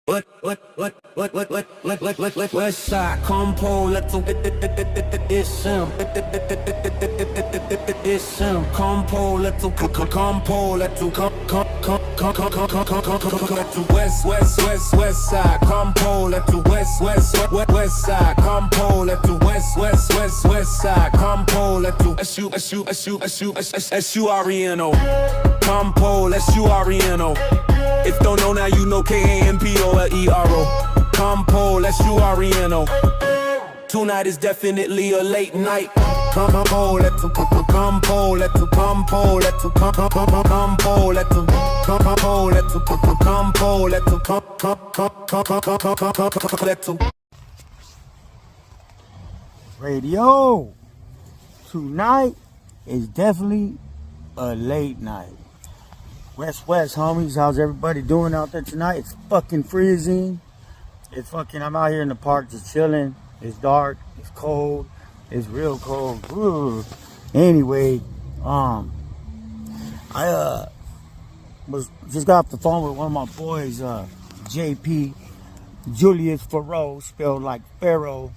West side, compo, let's this him. This him, compo, let's compo, let's west side, compo, let's west side, compo, let's west side, compo, let's S-U-R-E-N-O, compo, S-U-R-E-N-o. If don't know now, you know K-A-M-P-O-L-E-R-O. Compo, S-U-R-E-N-o. Tonight is definitely a late night. Compo, let's Radio. Tonight is definitely a late night. West, homies. How's everybody doing out there tonight? It's fucking freezing. I'm out here in the park just chilling. It's dark. It's cold. It's real cold. Ooh. Anyway, I was just got off the phone with one of my boys, JP, Julius Farrow, spelled like Pharaoh.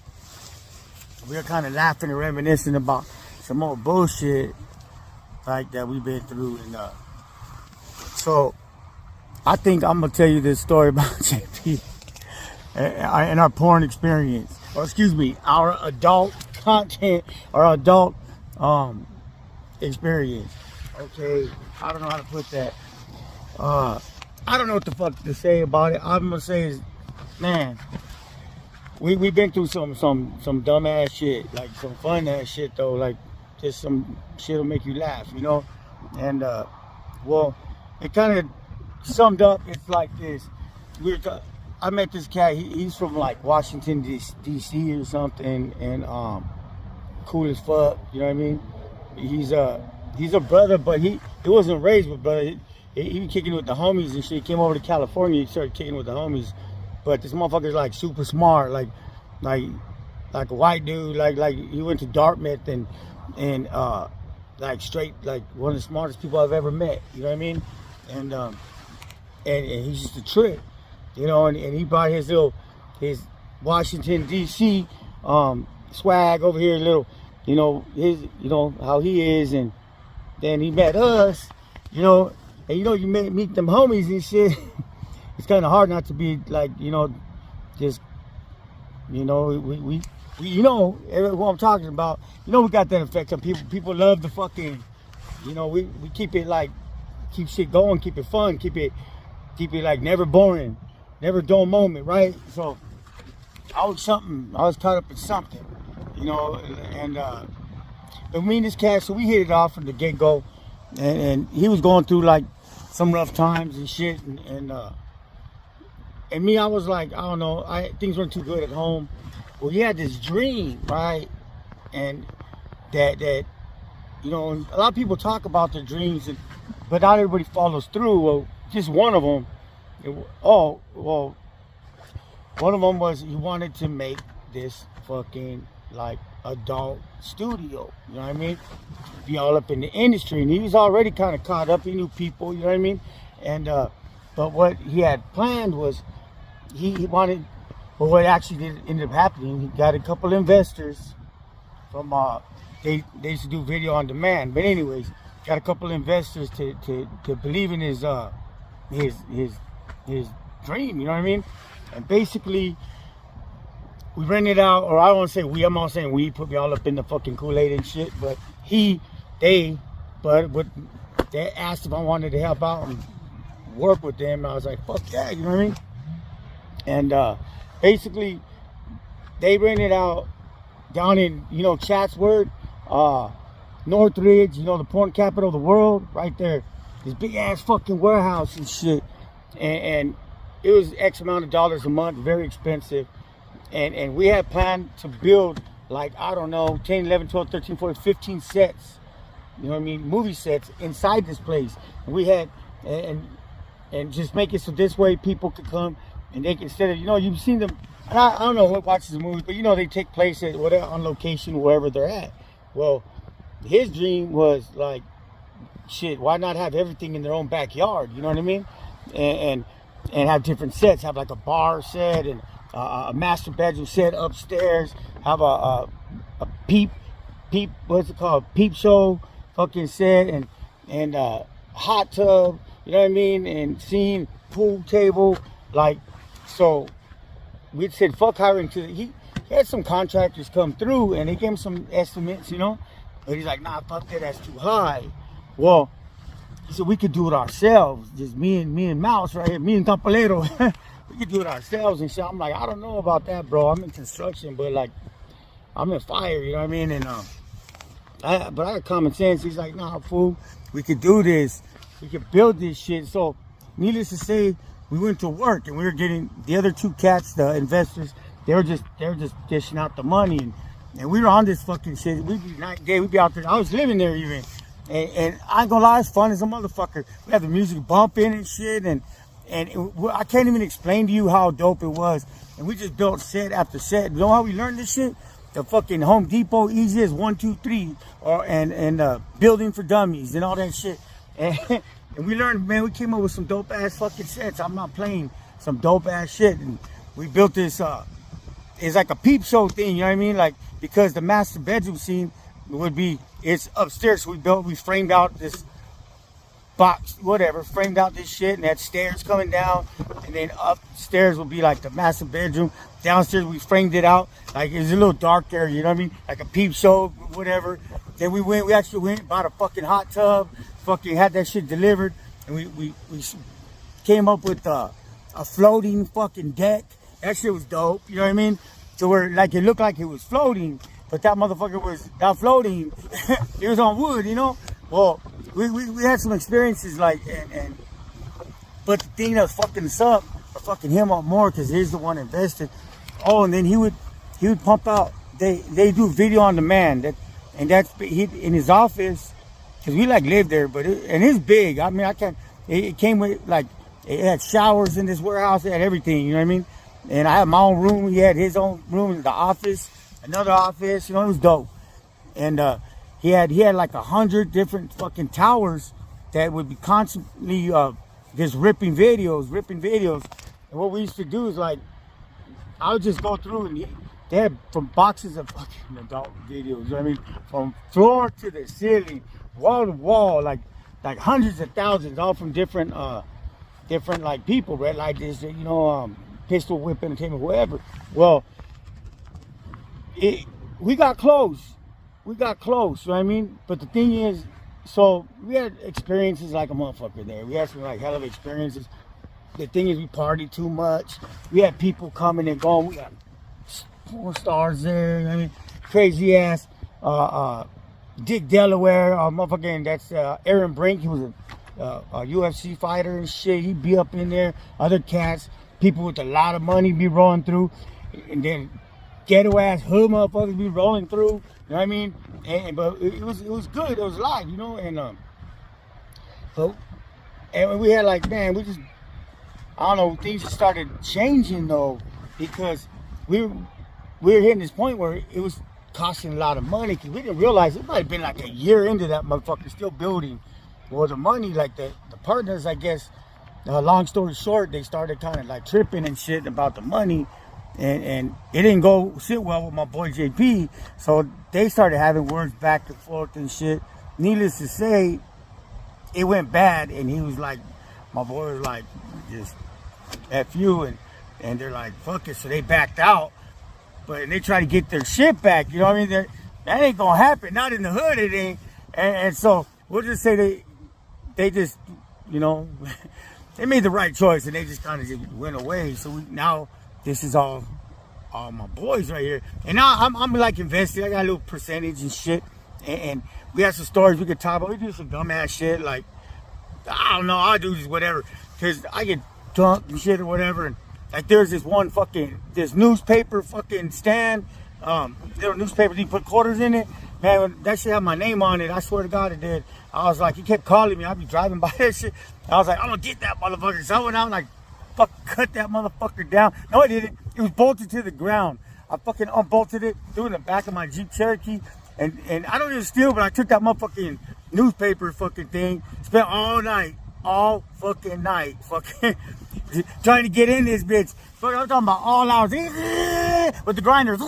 We were kind of laughing and reminiscing about some more bullshit like that we've been through, and so I think I'm gonna tell you this story about JP and our porn experience, or excuse me, our adult content, or adult experience. Okay, I don't know how to put that. I don't know what the fuck to say about it. I'm gonna say is, man, we've been through some dumbass shit, like some fun ass shit though, like just some shit'll make you laugh, you know. And well, it kind of summed up. It's like this. I met this cat. He's from like Washington D.C. or something, and cool as fuck. You know what I mean? He's a brother, but he wasn't raised with brother. He was kicking with the homies and shit. He came over to California. He started kicking with the homies. But this motherfucker's like super smart, like a white dude. Like he went to Dartmouth and like straight, like one of the smartest people I've ever met. You know what I mean? And he's just a trip, you know. And he brought his Washington D.C. swag over here, little, you know, how he is. And then he met us, you know. And you know, you meet them homies and shit. It's kind of hard not to be like, you know, just, you know, we you know what I'm talking about. You know, we got that effect on people. People love the fucking, you know, we keep it like, keep shit going, keep it fun, keep it like never boring, never dull moment, right? So I was caught up in something, you know. And but me and this cat, so we hit it off from the get-go, and he was going through like some rough times and shit, and me, I was like, I don't know, things weren't too good at home. Well, he had this dream, right? And that you know, a lot of people talk about their dreams, but not everybody follows through. Well, just one of them. One of them was he wanted to make this fucking like adult studio. You know what I mean? Be all up in the industry, and he was already kind of caught up. He knew people. You know what I mean? And but what he had planned was he wanted. Well, what actually ended up happening, he got a couple investors from they used to do video on demand. But anyways, got a couple investors to believe in his dream, you know what I mean? And basically we rented out, or I don't want to say we, I'm not saying we, put me all up in the fucking Kool-Aid and shit, but they asked if I wanted to help out and work with them. I was like, fuck yeah, you know what I mean? And basically, they rented out down in, you know, Chatsworth, Northridge, you know, the porn capital of the world, right there. This big ass fucking warehouse and shit. And it was X amount of dollars a month, very expensive. And we had planned to build, like, I don't know, 10, 11, 12, 13, 14, 15 sets. You know what I mean? Movie sets inside this place. And we had, and just make it so this way people could come. And they can, instead of, you know, you've seen them, and I don't know who watches the movies, but you know, they take place at whatever, on location, wherever they're at. Well, his dream was like, shit, why not have everything in their own backyard? You know what I mean? and have different sets. Have like a bar set and a master bedroom set upstairs. Have a peep, what's it called? Peep show fucking set and hot tub. You know what I mean? And scene, pool table, like, so we said fuck hiring to. He had some contractors come through and they gave him some estimates, you know. But he's like, nah, fuck that, that's too high. Well, he said we could do it ourselves. Just me and Mouse right here, me and Tampalero. We could do it ourselves and shit. I'm like, I don't know about that, bro. I'm in construction, but like, I'm in fire, you know what I mean? And but I got common sense. He's like, nah, fool, we could do this. We could build this shit. So, needless to say, we went to work and we were getting the other two cats, the investors. They were just dishing out the money, and we were on this fucking shit. We'd be night and day. We'd be out there. I was living there even, and I ain't gonna lie, it's fun as a motherfucker. We had the music bumping and shit, and I can't even explain to you how dope it was. And we just built set after set. You know how we learned this shit? The fucking Home Depot easiest 1, 2, 3, and building for dummies and all that shit. And we learned, man. We came up with some dope ass fucking sets. I'm not playing, some dope ass shit, and we built this. It's like a peep show thing, you know what I mean? Like, because the master bedroom scene would be, it's upstairs. So we framed out this box, whatever, framed out this shit, and had stairs coming down, and then upstairs would be like the master bedroom. Downstairs we framed it out like it was a little dark area, you know what I mean? Like a peep show, whatever. Then we actually went bought a fucking hot tub, fucking had that shit delivered, and we came up with a floating fucking deck. That shit was dope, you know what I mean? So where like it looked like it was floating, but that motherfucker was not floating. It was on wood, you know? Well, we had some experiences like, but the thing that was fucking us up, or fucking him up more, because he's the one invested. Oh, and then he would pump out, they do video on demand, and that's in his office, because we like live there, but and it's big. I mean, it came with like, it had showers in this warehouse, it had everything, you know what I mean? And I had my own room. He had his own room in the office, another office. You know, it was dope. And he had like 100 different fucking towers that would be constantly just ripping videos. And what we used to do is like, I would just go through and they had from boxes of fucking adult videos. You know what I mean? From floor to the ceiling, wall to wall, like hundreds of thousands, all from different like people, right? Like this, you know. Pistol whip entertainment, whatever. Well, we got close. You know what I mean? But the thing is, so we had experiences like a motherfucker there. We had some like hell of experiences. The thing is, we partied too much. We had people coming and going. We got 4 stars there. You know what I mean? Crazy ass. Dick Delaware, motherfucking, that's Aaron Brink. He was a UFC fighter and shit. He'd be up in there. Other cats. People with a lot of money be rolling through, and then ghetto ass hood motherfuckers be rolling through. You know what I mean? But it was good. It was live, you know. And we had like, man, I don't know, things just started changing though, because we were hitting this point where it was costing a lot of money, because we didn't realize it might have been like a year into that motherfucker still building. Well, the money, like the partners, I guess. Long story short, they started kind of like tripping and shit about the money, and it didn't go sit well with my boy JP. So they started having words back and forth and shit. Needless to say, it went bad, and he was like, my boy was like, just F you, and they're like, fuck it. So they backed out, but they try to get their shit back. You know what I mean? That ain't gonna happen. Not in the hood, it ain't. And so we'll just say they just, you know. They made the right choice, and they just kind of just went away. So now this is all my boys right here, and now I'm like invested. I got a little percentage and shit, and we have some stories we could talk about. We do some dumbass shit, like I don't know. I do just whatever, cause I get drunk and shit or whatever. And like there's this newspaper fucking stand, little newspaper. You put quarters in it. Man, that shit had my name on it. I swear to God it did. I was like, he kept calling me. I'd be driving by that shit. I was like, I'm gonna get that motherfucker. So I went out and like, cut that motherfucker down. No, I didn't. It was bolted to the ground. I fucking unbolted it, threw it in the back of my Jeep Cherokee. And I don't even steal, but I took that motherfucking newspaper fucking thing, spent all fucking night, fucking trying to get in this bitch. Fuck, I'm talking about all hours with the grinders.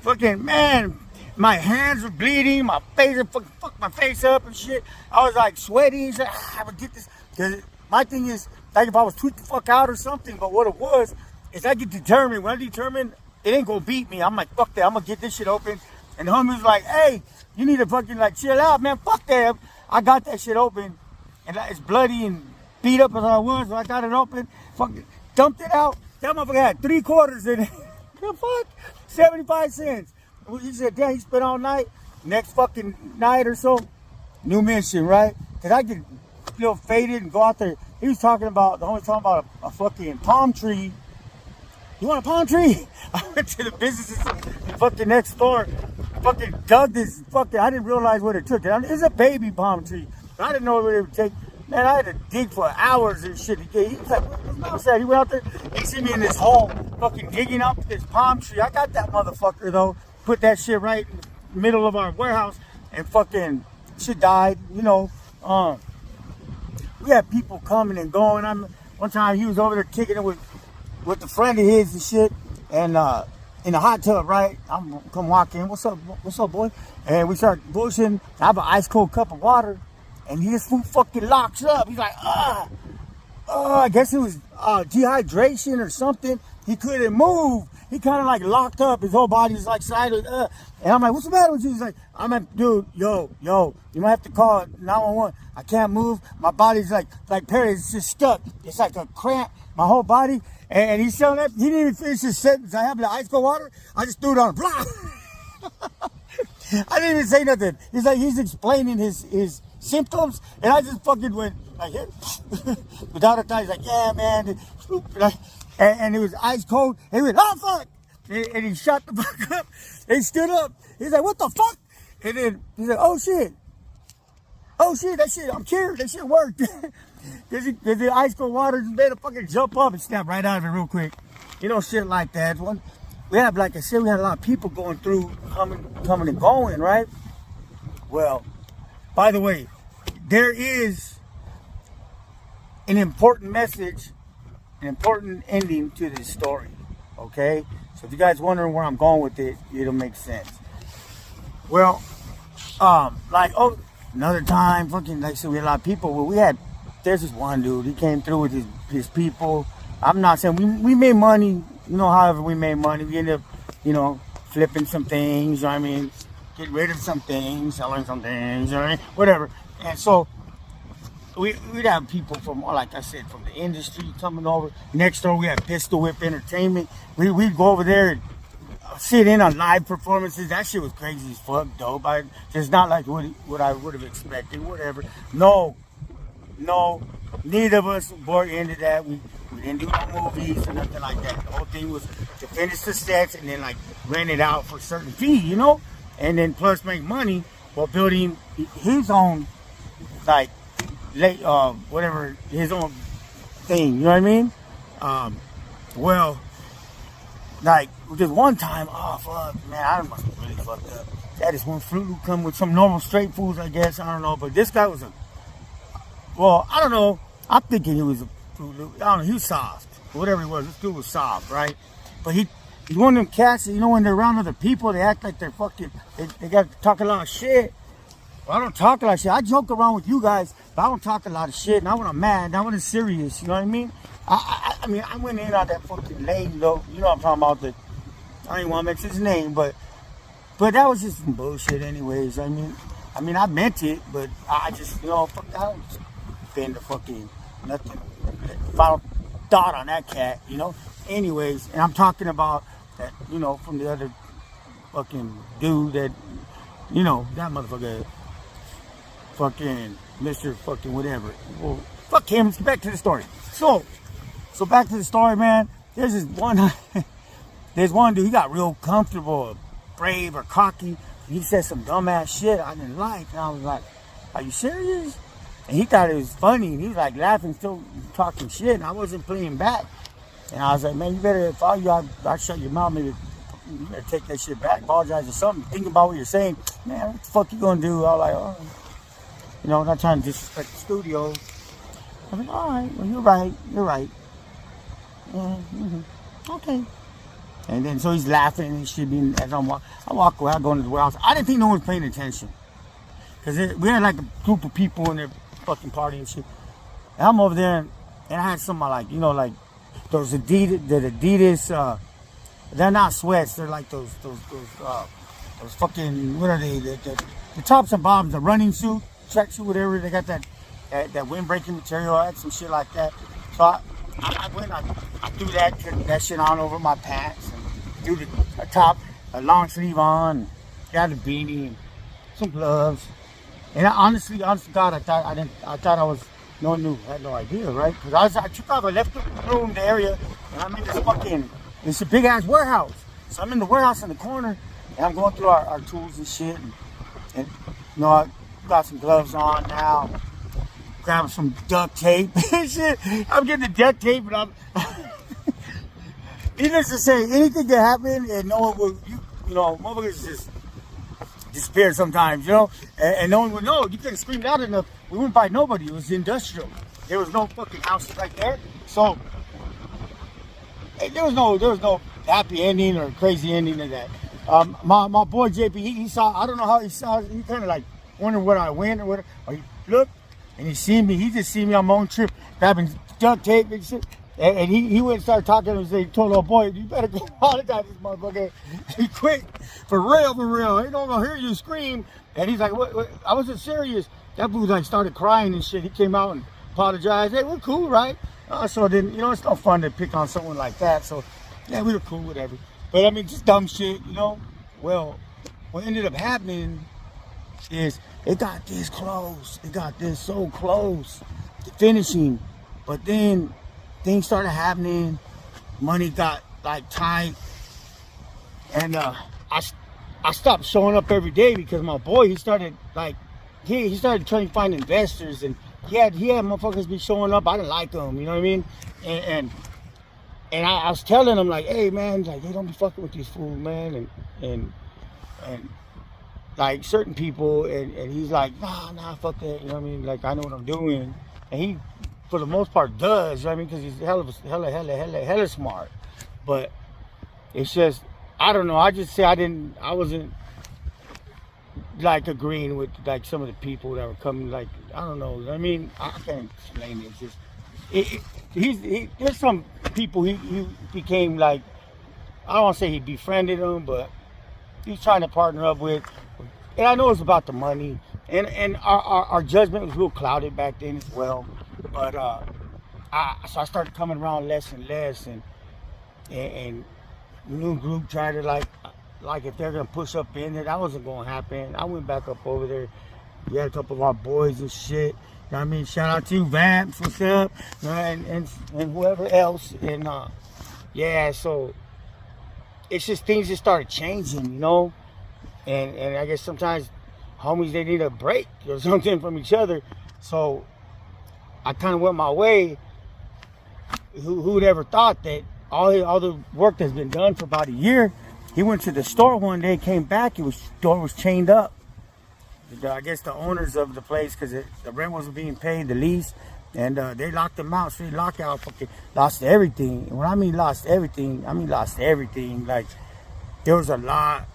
Fucking man, my hands were bleeding, my face fucked my face up and shit. I was like sweaty. Like, I would get this. Cause my thing is, like if I was tweaked the fuck out or something, but what it was is I get determined. When I determine it ain't gonna beat me, I'm like, fuck that, I'm gonna get this shit open. And the homie was like, hey, you need to fucking like chill out, man. Fuck that. I got that shit open, and it's bloody and beat up as I was. So I got it open, fucking dumped it out. That motherfucker had 3 quarters in it. The fuck, 75 cents. He said, damn, he spent all night. Next fucking night or so, new mission, right? Cause I get feel faded and go out there. He was talking about, the homie talking about a fucking palm tree. You want a palm tree? I went to the businesses fucking next door. Fucking dug this fucking, I didn't realize what it took. It's a baby palm tree. But I didn't know what it would take. Man, I had to dig for hours and shit. He was like, what's that? He went out there, he see me in this hole, fucking digging up this palm tree. I got that motherfucker though. Put that shit right in the middle of our warehouse and fucking shit died, you know. We had people coming and going. One time he was over there kicking it with a friend of his and shit, and in the hot tub, right? I'm come walk in. What's up, boy? And we start bullshitting. I have an ice cold cup of water, and this fool fucking locks up. He's like, I guess it was dehydration or something. He couldn't move. He kind of like locked up. His whole body was like sideways. And I'm like, what's the matter with you? He's like, I'm like, dude, yo, you might have to call 911. I can't move. My body's like Perry, it's just stuck. It's like a cramp. My whole body. And he's telling that he didn't even finish his sentence. I have the ice cold water. I just threw it on him. Blah. I didn't even say nothing. He's explaining his symptoms, and I just fucking went like, without a thought. He's like, yeah, man. And it was ice cold. And he went, oh fuck! And he shot the fuck up. And he stood up. He's like, what the fuck? And then he's like, oh shit, that shit, I'm cured. That shit worked. Cause the ice cold water just made a fucking jump up and snap right out of it real quick. You know, shit like that. We had, like I said, we had a lot of people going through, coming and going, right? Well, by the way, there is an important message, an important ending to this story, okay? So if you guys wondering where I'm going with it, it'll make sense. Well, another time, fucking, like I said, we had a lot of people. Well, there's this one dude, he came through with his people. I'm not saying, we made money, you know, however we made money. We ended up, you know, flipping some things, you know what I mean? Getting rid of some things, selling some things, you know what I mean? Whatever. And so, we'd have people from, like I said, from the industry coming over. Next door, we had Pistol Whip Entertainment. We'd go over there and sit in on live performances. That shit was crazy as fuck, dope. It's not like what I would have expected, whatever. No, neither of us were into that. We didn't do no movies or nothing like that. The whole thing was to finish the sets and then like rent it out for a certain fee, you know? And then plus make money while building his own, like, whatever, his own thing, you know what I mean? Well, like, just one time, oh fuck, man, I must have really fucked up. That is one Fruit Loop come with some normal straight foods, I guess, I don't know, but this guy was I don't know, I'm thinking he was a Fruit Loop, I don't know, he was soft, whatever he was, this dude was soft, right? But he's one of them cats that, you know, when they're around other people, they act like they're fucking, they got to talk a lot of shit. Well, I don't talk a lot of shit. I joke around with you guys, but I don't talk a lot of shit. Not when I'm mad, not when it's serious, you know what I mean? I mean, I went in on that fucking lane, though. You know what I'm talking about. I ain't want to mention his name, but that was just some bullshit anyways. I mean, I meant it, but I just, you know, fuck, I don't spend the fucking nothing. Final thought on that cat, you know? Anyways, and I'm talking about that, you know, from the other fucking dude that, you know, that motherfucker, fucking Mr. fucking whatever. Well, fuck him. Let's get back to the story. So back to the story, man. There's this one, there's one dude, he got real comfortable, or brave, or cocky. He said some dumbass shit I didn't like. And I was like, are you serious? And he thought it was funny. And he was like laughing, still talking shit. And I wasn't playing back. And I was like, man, you better, if I you, I'd shut your mouth. Maybe you better take that shit back, apologize or something. Think about what you're saying. Man, what the fuck you gonna do? I was like, oh. You know, not trying to disrespect the studio. I was like, all right, well, you're right. Yeah, okay. And then so he's laughing and shit. As I walk away, I go into the warehouse. I didn't think no one was paying attention. Because we had like a group of people in their fucking party and shit. And I'm over there and I had some like, you know, like those Adidas, they're not sweats. They're like those fucking, what are they? The tops and bottoms, the running suit, tracksuit, whatever. They got that windbreaking material. I had some shit like that. So I went, I threw that shit on over my pants and threw the top, a long sleeve on, got a beanie, and some gloves. And honest to God, I thought I was no one knew, had no idea, right? Because I took off, I left the room, the area, and I'm in this it's a big ass warehouse. So I'm in the warehouse in the corner, and I'm going through our tools and shit, and you know, I got some gloves on now, grabbing some duct tape and shit. I'm getting the duct tape, and I'm needless to say, anything can happen, and no one will, you know, motherfuckers just disappear sometimes, you know, and no one would know. You couldn't scream loud enough. We wouldn't find nobody. It was industrial. There was no fucking houses right there, so there was no happy ending or crazy ending of that. My boy JP, he saw. I don't know how he saw. He kind of like wondered where I went or whatever. Or he looked and he seen me. He just seen me on my own trip, grabbing duct tape and shit. And he went and started talking to him and he told little boy, you better go apologize to this motherfucker. He quit. For real. Ain't no gonna hear you scream. And he's like, what? I wasn't serious. That fool like started crying and shit. He came out and apologized. Hey, we're cool, right? So then, you know, it's no fun to pick on someone like that. So, yeah, we were cool, whatever. But I mean, just dumb shit, you know? Well, what ended up happening is it got this close. It got this so close to finishing. But then things started happening, money got like tight, and I stopped showing up every day because my boy, he started like he started trying to find investors, and he had motherfuckers be showing up. I didn't like them, you know what I mean? And I was telling him like, hey man, like they don't be fucking with these fools, man, and like certain people, and he's like, nah, fuck that, you know what I mean? Like I know what I'm doing, and he, for the most part, does, you know what I mean? Because he's hella smart. But it's just, I don't know. I just say I wasn't like agreeing with like some of the people that were coming. Like I don't know. I mean, I can't explain it. It's just there's some people he became like, I don't want to say he befriended them, but he's trying to partner up with. And I know it's about the money, and our judgment was a little clouded back then as well. But so I started coming around less and less, and new group tried to like if they're gonna push up in there, that wasn't gonna happen. I went back up over there. We had a couple of our boys and shit. You know what I mean? Shout out to you, Vamps, what's up? And whoever else. And yeah, so it's just things just started changing, you know. And I guess sometimes homies, they need a break or something from each other. So I kind of went my way. Who'd ever thought that all the work that's been done for about a year, he went to the store one day, came back, door was chained up. I guess the owners of the place, because the rent wasn't being paid, the lease, and they locked them out, straight lockout, fucking lost everything. And when I mean lost everything, I mean lost everything. Like, there was a lot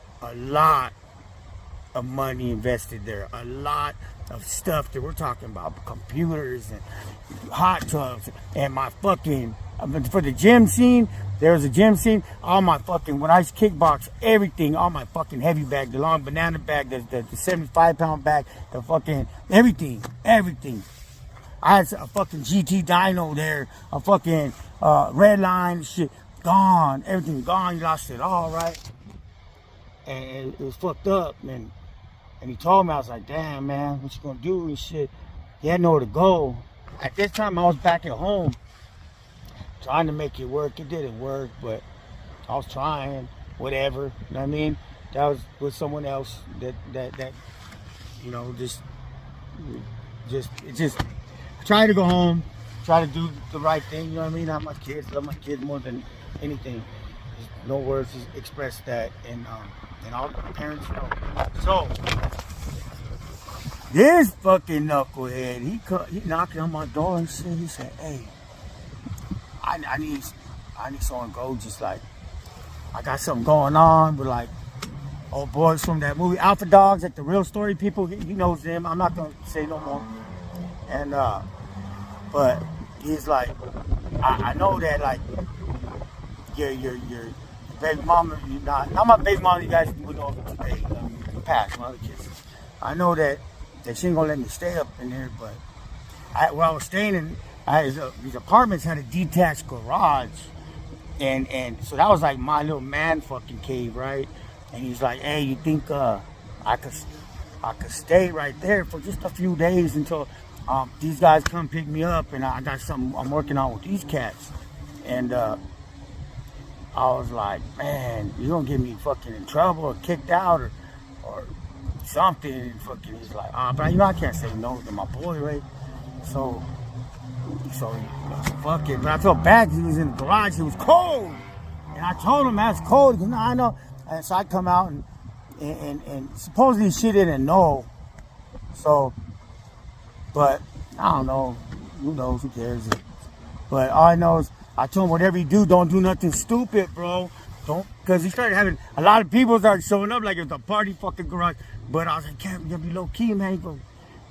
of money invested there, a lot of stuff that we're talking about, computers and hot tubs, and my fucking, for the gym scene, there was a gym scene, all my fucking, when I used to kickbox, everything, all my fucking heavy bag, the long banana bag, the 75-pound bag, the fucking, everything. I had a fucking GT dyno there, a fucking red line, shit, gone, everything gone, you lost it all, right? And it was fucked up, man. And he told me, I was like, damn, man, what you gonna do and shit? He had nowhere to go. At this time, I was back at home trying to make it work. It didn't work, but I was trying, whatever, you know what I mean? That was with someone else that you know, just try to go home, try to do the right thing, you know what I mean? Love my kids more than anything. There's no words to express that, and all the parents know. So This fucking knucklehead, he knocking on my door and shit. He said, "Hey, I need someone to go. Just like I got something going on with like old boys from that movie Alpha Dogs, like the real story people. He knows them. I'm not gonna say no more. And but he's like, I know that like your baby mama, not my baby mama. You guys would know today, past my other kids. I know that she ain't gonna let me stay up in there, but where I was staying in, these apartments had a detached garage, and so that was like my little man fucking cave, right? And he's like, hey, you think I could stay right there for just a few days until these guys come pick me up, and I got something I'm working on with these cats. And I was like, man, you gonna get me fucking in trouble or kicked out or something. And fucking, he's like, but you know I can't say no to my boy, right? So fuck it. But I felt bad because he was in the garage. It was cold, and I told him that's cold. Because I know. And so I come out and supposedly she didn't know. So, but I don't know. Who knows? Who cares? But all I know is I told him whatever you do, don't do nothing stupid, bro. Don't, because he started having a lot of people started showing up like it was a party fucking garage. But I was like, can't you be low key, man?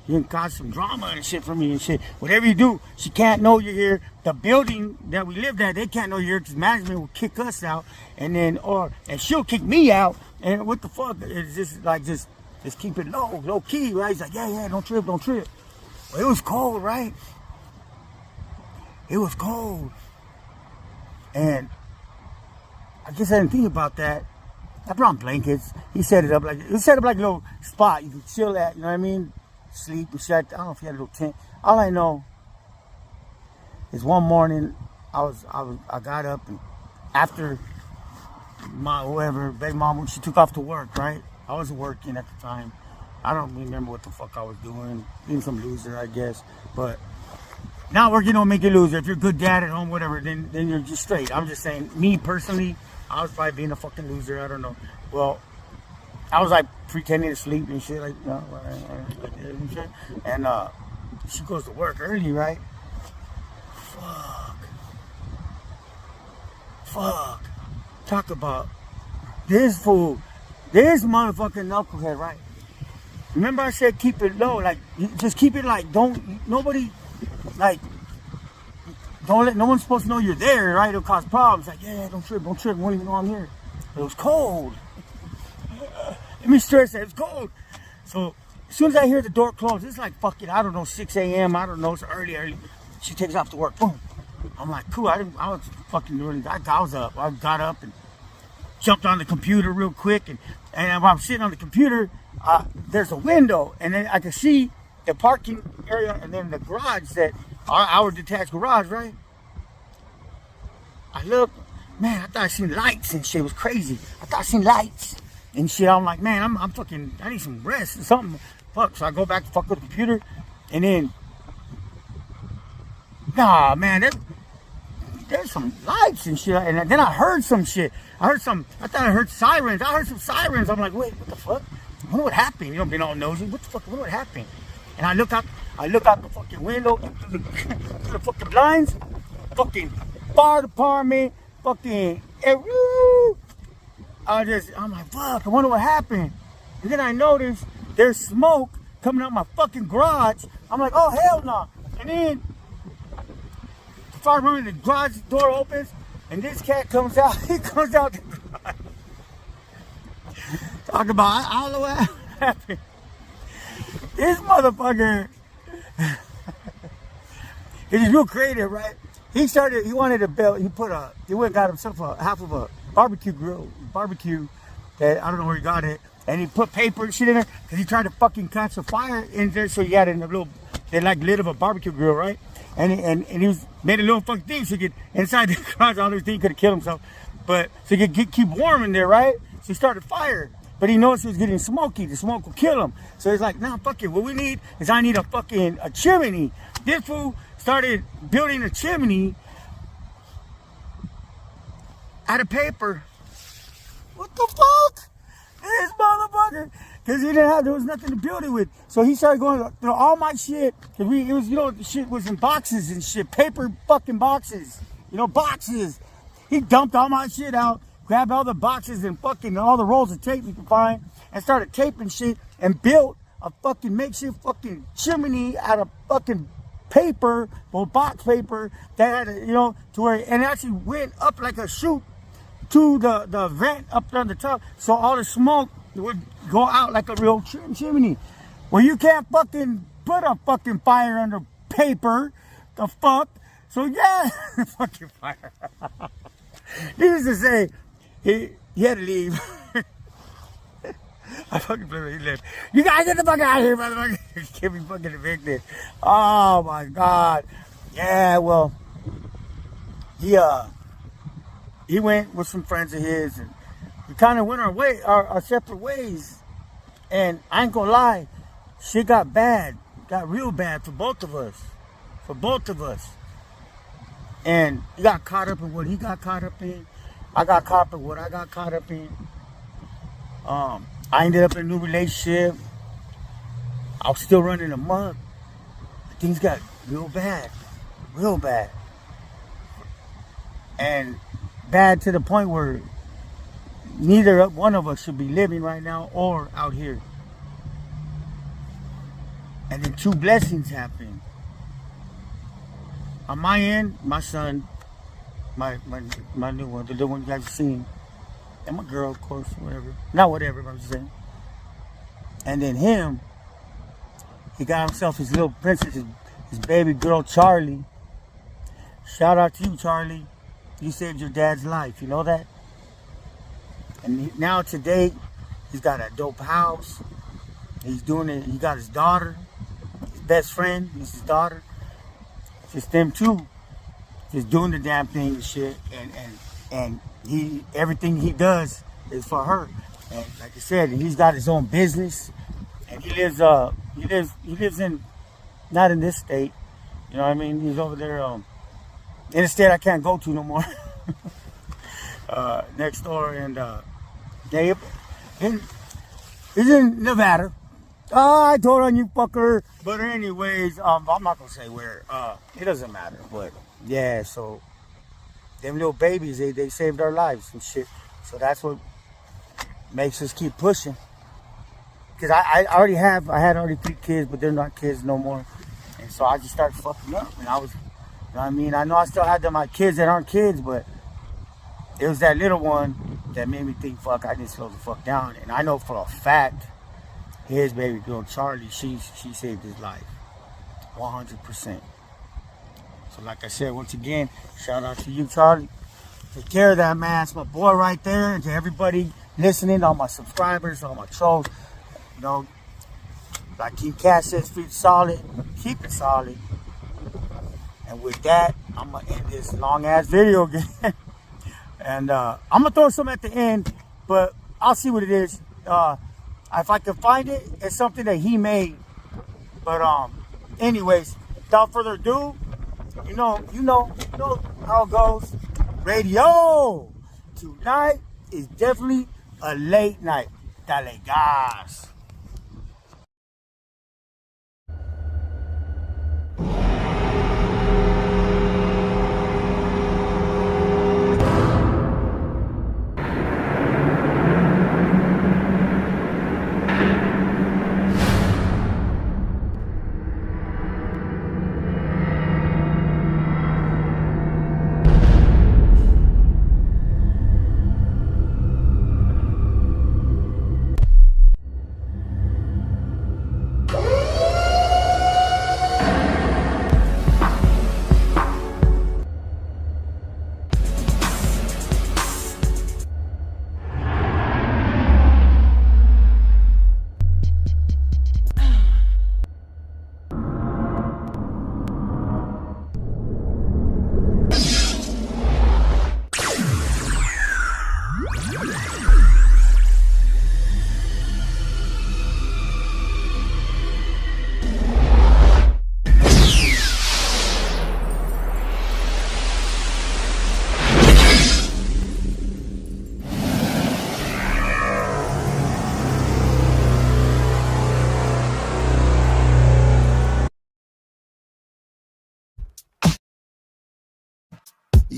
You can cause some drama and shit for me and shit. Whatever you do, she can't know you're here. The building that we lived at, they can't know you're here because management will kick us out, and she'll kick me out. And what the fuck? It's just like just keep it low key, right? He's like, yeah, don't trip. Well, it was cold, right? It was cold, and I guess I didn't think about that. I brought blankets. He set it up like a little spot you can chill at. You know what I mean? Sleep and shit. I don't know if he had a little tent. All I know is one morning I got up, and after my baby mom, she took off to work, right? I wasn't working at the time. I don't remember what the fuck I was doing. Being some loser, I guess. But not working don't make you a loser. If you're a good dad at home, whatever, then you're just straight. I'm just saying, me personally, I was probably being a fucking loser. I don't know. Well, I was like pretending to sleep and shit, like, you know, and shit. And she goes to work early, right? Fuck. Talk about this fool, this motherfucking knucklehead, right? Remember I said keep it low, like just keep it like nobody, like don't let no one's supposed to know you're there, right? It'll cause problems. Like, yeah, don't trip, won't even know I'm here. It was cold. Let me stress that it's cold. So as soon as I hear the door close, it's like fucking, I don't know, 6 a.m. I don't know, it's early. She takes off to work. Boom. I'm like, cool. I was fucking doing. I was up. I got up and jumped on the computer real quick, and while I'm sitting on the computer, there's a window, and then I can see the parking area, and then the garage that our detached garage, right? I look, man. I thought I seen lights and shit. It was crazy. I thought I seen lights and shit. I'm like, man, I'm fucking. I need some rest or something. Fuck. So I go back to fuck with the computer, and then, nah, man, there's some lights and shit. And then I heard some shit. I thought I heard sirens. I heard some sirens. I'm like, wait, what the fuck? I wonder what happened. You know, being all nosy. What the fuck? I wonder what happened. And I look out the fucking window, through the fucking blinds, fucking fire department, fucking. I'm like, fuck, I wonder what happened. And then I noticed there's smoke coming out my fucking garage. I'm like, oh, hell no. And then the fire department, the garage door opens, and this cat comes out. He comes out the garage. Talk about, I don't know what happened. This motherfucker, he's real creative, right? He wanted a belt. He went and got himself half of a barbecue that I don't know where he got it. And he put paper and shit in there because he tried to fucking catch a fire in there. So he had it in a little, lid of a barbecue grill, right? And he made a little fucking thing so he could, inside the garage, all this thing, he could have killed himself. But so he could keep warm in there, right? So he started fire. But he noticed it was getting smoky. The smoke will kill him. So he's like, nah, fuck it. What we need is I need a chimney. This fool started building a chimney out of paper. What the fuck? This motherfucker. Because there was nothing to build it with. So he started going through all my shit. Cause the shit was in boxes and shit, paper fucking boxes, boxes. He dumped all my shit out, grabbed all the boxes and fucking all the rolls of tape you could find, and started taping shit and built a fucking makeshift fucking chimney out of fucking paper, or box paper that had, to where, and it actually went up like a chute to the vent up on the top, so all the smoke would go out like a real chimney. Well, you can't fucking put a fucking fire under paper, the fuck. So yeah, fucking fire. Needless to say, he had to leave. I fucking believe he left. You guys get the fuck out of here, motherfucker. Get me fucking evicted. Oh my god. Yeah, well, he went with some friends of his, and we kind of went our separate ways. And I ain't gonna lie, shit got real bad for both of us. And he got caught up in what he got caught up in. I got caught up in what I got caught up in. I ended up in a new relationship. I was still running amok. Things got real bad. And bad to the point where neither one of us should be living right now or out here. And then two blessings happened. On my end, my son, my new one, the one you guys have seen, and my girl, of course, whatever. Not whatever, but I'm just saying. And then him, he got himself his little princess, his baby girl, Charlie. Shout out to you, Charlie. You saved your dad's life, you know that? And now today, he's got a dope house. He's doing it. He got his daughter, his best friend. He's his daughter. Just them two, just doing the damn thing and shit. And everything he does is for her. And like I said, he's got his own business. And he lives in, not in this state. You know what I mean? He's over there in a state I can't go to no more. Next door, and he's in Nevada. I told on you, fucker. But anyways, I'm not gonna say where. It doesn't matter. But yeah, so them little babies, they saved our lives and shit. So that's what makes us keep pushing. Cause I had already 3 kids, but they're not kids no more. And so I just started fucking up. And I was, you know what I mean? I know I still had my kids that aren't kids, but it was that little one that made me think, fuck, I need to slow the fuck down. And I know for a fact, his baby girl, Charlie, she saved his life. 100%. So like I said, once again, shout out to you, Charlie. Take care of that, man. It's my boy right there. And to everybody listening, all my subscribers, all my trolls, you know, like King Cash says, feet solid, keep it solid. And with that, I'm going to end this long-ass video again. And I'm going to throw some at the end, but I'll see what it is. If I can find it, it's something that he made. But anyways, without further ado, you know how it goes. Radio tonight is definitely a late night. Dale gas.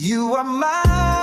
You are my